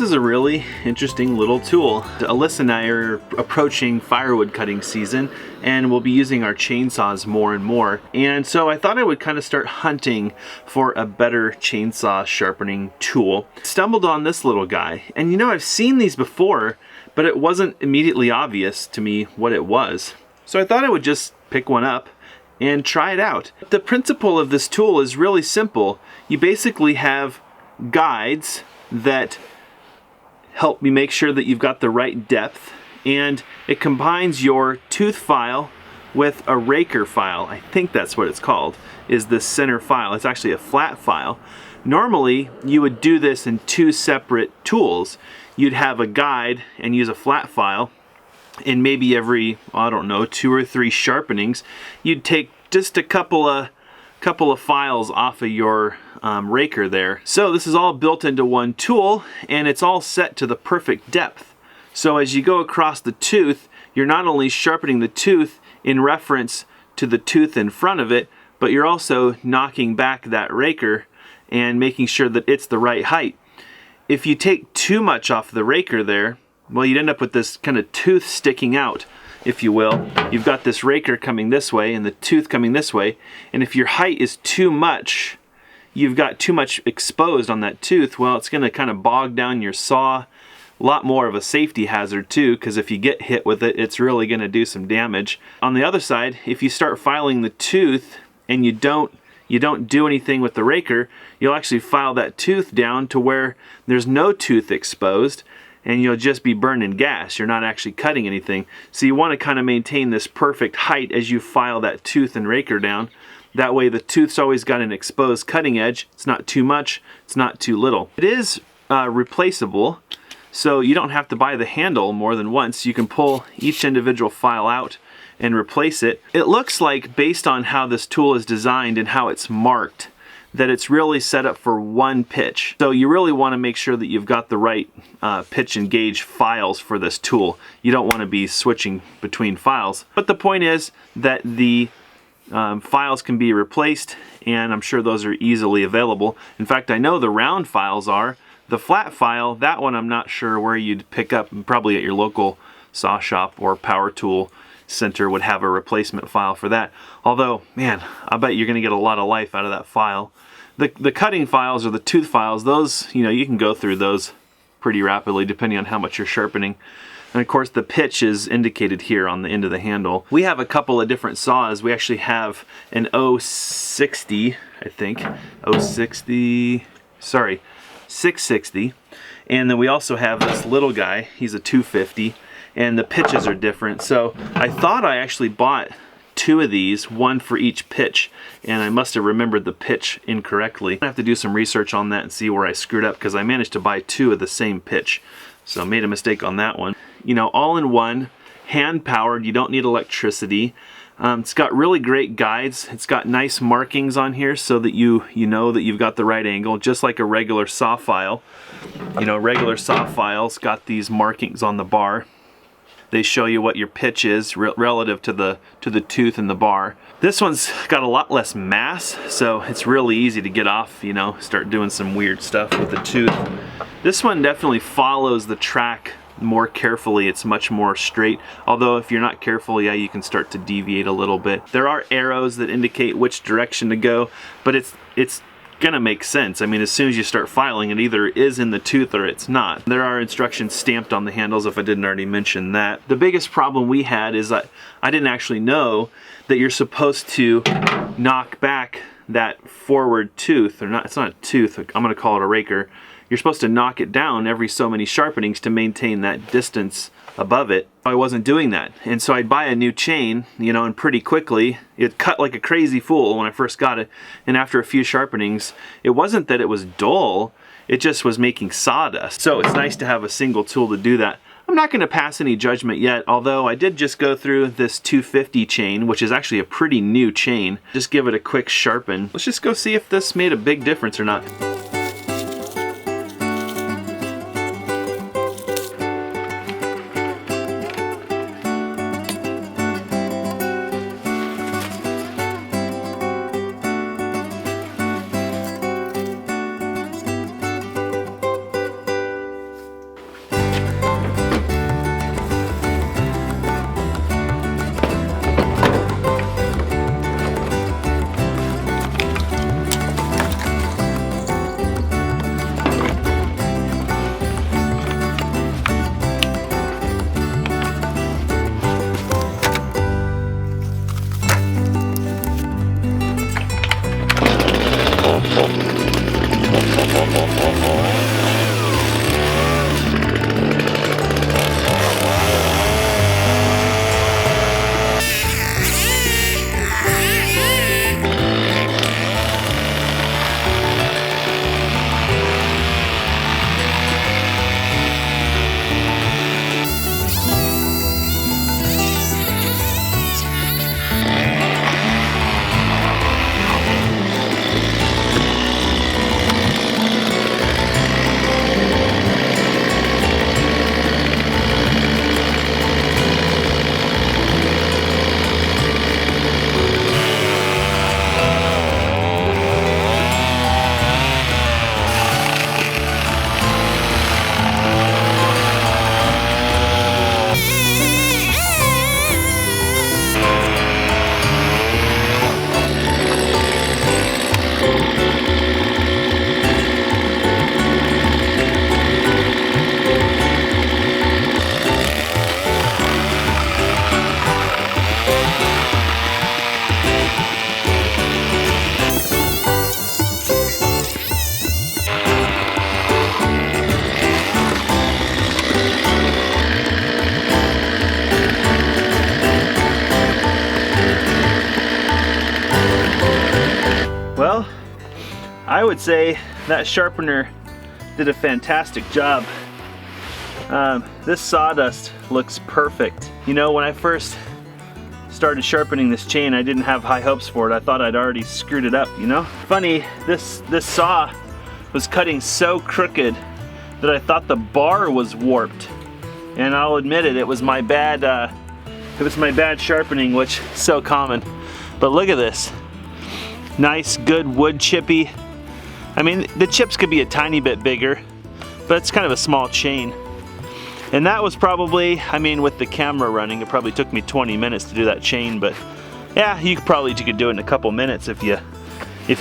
is a really interesting little tool. Alyssa and I are approaching firewood cutting season, and we'll be using our chainsaws more and more. And so I thought I would kind of start hunting for a better chainsaw sharpening tool. Stumbled on this little guy, and you know, I've seen these before, but it wasn't immediately obvious to me what it was. So I thought I would just pick one up and try it out. The principle of this tool is really simple. You basically have guides that help me make sure that you've got the right depth, and it combines your tooth file with a raker file. I think that's what it's called, is the center file. It's actually a flat file. Normally you would do this in two separate tools. You'd have a guide and use a flat file, and maybe every, I don't know, 2 or 3 sharpenings, you'd take just a couple of files off of your raker there. So this is all built into one tool, and it's all set to the perfect depth. So as you go across the tooth, you're not only sharpening the tooth in reference to the tooth in front of it, but you're also knocking back that raker and making sure that it's the right height. If you take too much off the raker there, well, you'd end up with this kind of tooth sticking out, if you will. You've got this raker coming this way and the tooth coming this way, and if your height is too much, you've got too much exposed on that tooth, well, it's going to kind of bog down your saw. A lot more of a safety hazard too, because if you get hit with it, it's really going to do some damage. On the other side, if you start filing the tooth and you don't do anything with the raker, you'll actually file that tooth down to where there's no tooth exposed, and you'll just be burning gas. You're not actually cutting anything. So you want to kind of maintain this perfect height as you file that tooth and raker down. That way the tooth's always got an exposed cutting edge. It's not too much, it's not too little. It is replaceable, so you don't have to buy the handle more than once. You can pull each individual file out and replace it. It looks like, based on how this tool is designed and how it's marked, that it's really set up for one pitch. So you really want to make sure that you've got the right pitch and gauge files for this tool. You don't want to be switching between files. But the point is that the files can be replaced, and I'm sure those are easily available. In fact, I know the round files are. The flat file, that one I'm not sure where you'd pick up. Probably at your local saw shop or power tool center would have a replacement file for that. Although, man, I bet you're going to get a lot of life out of that file. The cutting files, or the tooth files, those, you know, you can go through those pretty rapidly depending on how much you're sharpening. And of course the pitch is indicated here on the end of the handle. We have a couple of different saws. We actually have an 060, I think, 660. And then we also have this little guy, he's a 250, and the pitches are different. So I thought I actually bought 2 of these, one for each pitch, and I must have remembered the pitch incorrectly. I have to do some research on that and see where I screwed up, because I managed to buy 2 of the same pitch. So I made a mistake on that one. You know, all in one, hand powered, you don't need electricity. It's got really great guides. It's got nice markings on here so that you know that you've got the right angle, just like a regular saw file. You know, regular saw files got these markings on the bar. They show you what your pitch is relative to the tooth and the bar. This one's got a lot less mass, so it's really easy to get off, you know, start doing some weird stuff with the tooth. This one definitely follows the track more carefully. It's much more straight, although if you're not careful, yeah, you can start to deviate a little bit. There are arrows that indicate which direction to go, but it's gonna make sense. I mean, as soon as you start filing, it either is in the tooth or it's not. There are instructions stamped on the handles, if I didn't already mention that. The biggest problem we had is that I didn't actually know that you're supposed to knock back that forward tooth, or not, it's not a tooth, I'm gonna call it a raker. You're supposed to knock it down every so many sharpenings to maintain that distance above it. I wasn't doing that, and so I'd buy a new chain, you know, and pretty quickly it cut like a crazy fool when I first got it, and after a few sharpenings, it wasn't that it was dull, it just was making sawdust. So it's nice to have a single tool to do that. I'm not going to pass any judgment yet, although I did just go through this 250 chain, which is actually a pretty new chain. Just give it a quick sharpen. Let's just go see if this made a big difference or not. would say that sharpener did a fantastic job. This sawdust looks perfect. You know, when I first started sharpening this chain, I didn't have high hopes for it. I thought I'd already screwed it up, you know? Funny, this saw was cutting so crooked that I thought the bar was warped. And I'll admit it, it was my bad sharpening, which is so common. But look at this. Nice, good wood chippy. I mean, the chips could be a tiny bit bigger, but it's kind of a small chain. And that was probably, I mean, with the camera running, it probably took me 20 minutes to do that chain, but yeah, you could do it in a couple minutes if you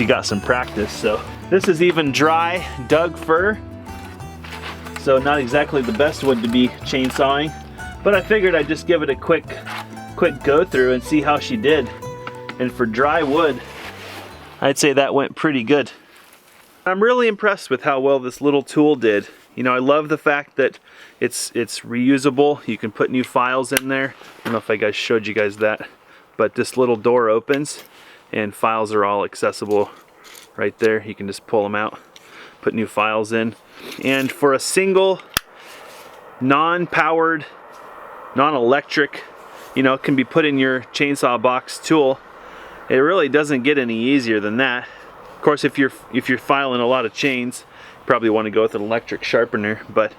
got some practice. So this is even dry Doug fir, so not exactly the best wood to be chainsawing, but I figured I'd just give it a quick go through and see how she did. And for dry wood, I'd say that went pretty good. I'm really impressed with how well this little tool did. You know, I love the fact that it's reusable. You can put new files in there. I don't know if I showed you guys that, but this little door opens and files are all accessible right there. You can just pull them out, put new files in. And for a single, non-powered, non-electric, you know, can be put in your chainsaw box tool, it really doesn't get any easier than that. Of course, if you're filing a lot of chains, probably want to go with an electric sharpener, but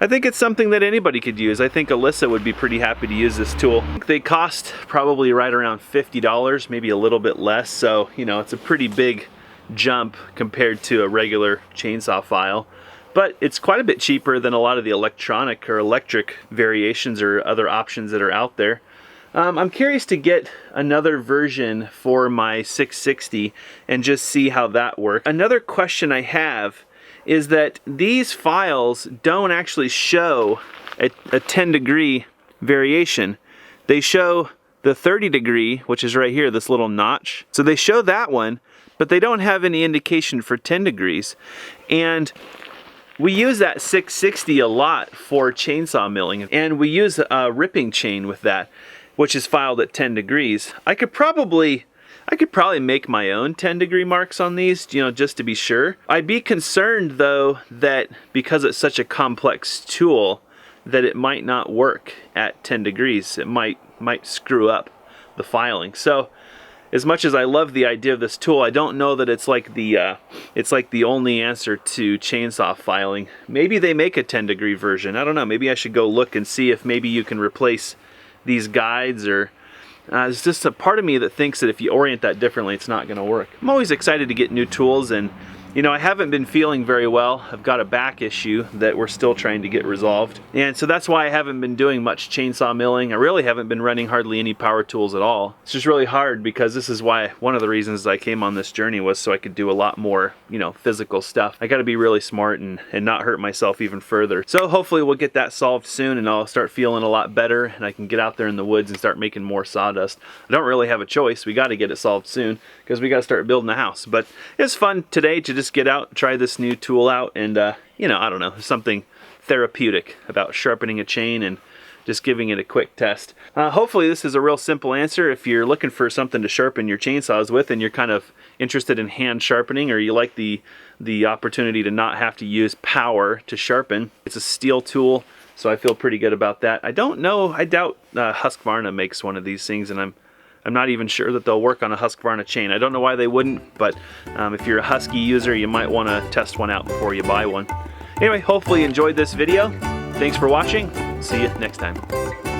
I think it's something that anybody could use. I think Alyssa would be pretty happy to use this tool. They cost probably right around $50, maybe a little bit less, so you know, it's a pretty big jump compared to a regular chainsaw file, but it's quite a bit cheaper than a lot of the electronic or electric variations or other options that are out there. I'm curious to get another version for my 660 and just see how that works. Another question I have is that these files don't actually show a 10-degree variation. They show the 30-degree, which is right here, this little notch. So they show that one, but they don't have any indication for 10 degrees. And we use that 660 a lot for chainsaw milling, and we use a ripping chain with that, which is filed at 10 degrees. I could probably make my own 10-degree marks on these, you know, just to be sure. I'd be concerned though that because it's such a complex tool that it might not work at 10 degrees. It might screw up the filing. So as much as I love the idea of this tool, I don't know that it's like the only answer to chainsaw filing. Maybe they make a 10-degree version. I don't know. Maybe I should go look and see if maybe you can replace these guides, or it's just a part of me that thinks that if you orient that differently, it's not going to work. I'm always excited to get new tools, and you know, I haven't been feeling very well. I've got a back issue that we're still trying to get resolved, and so that's why I haven't been doing much chainsaw milling. I really haven't been running hardly any power tools at all. It's just really hard because this is why one of the reasons I came on this journey was so I could do a lot more, you know, physical stuff. I got to be really smart and not hurt myself even further. So hopefully we'll get that solved soon, and I'll start feeling a lot better, and I can get out there in the woods and start making more sawdust. I don't really have a choice. We got to get it solved soon because we got to start building a house. But it's fun today to just get out, try this new tool out, and you know, I don't know, there's something therapeutic about sharpening a chain and just giving it a quick test. Hopefully this is a real simple answer. If you're looking for something to sharpen your chainsaws with and you're kind of interested in hand sharpening, or you like the opportunity to not have to use power to sharpen, it's a steel tool, so I feel pretty good about that. I don't know, I doubt Husqvarna makes one of these things, and I'm not even sure that they'll work on a Husqvarna chain. I don't know why they wouldn't, but if you're a Husky user, you might want to test one out before you buy one. Anyway, hopefully you enjoyed this video. Thanks for watching. See you next time.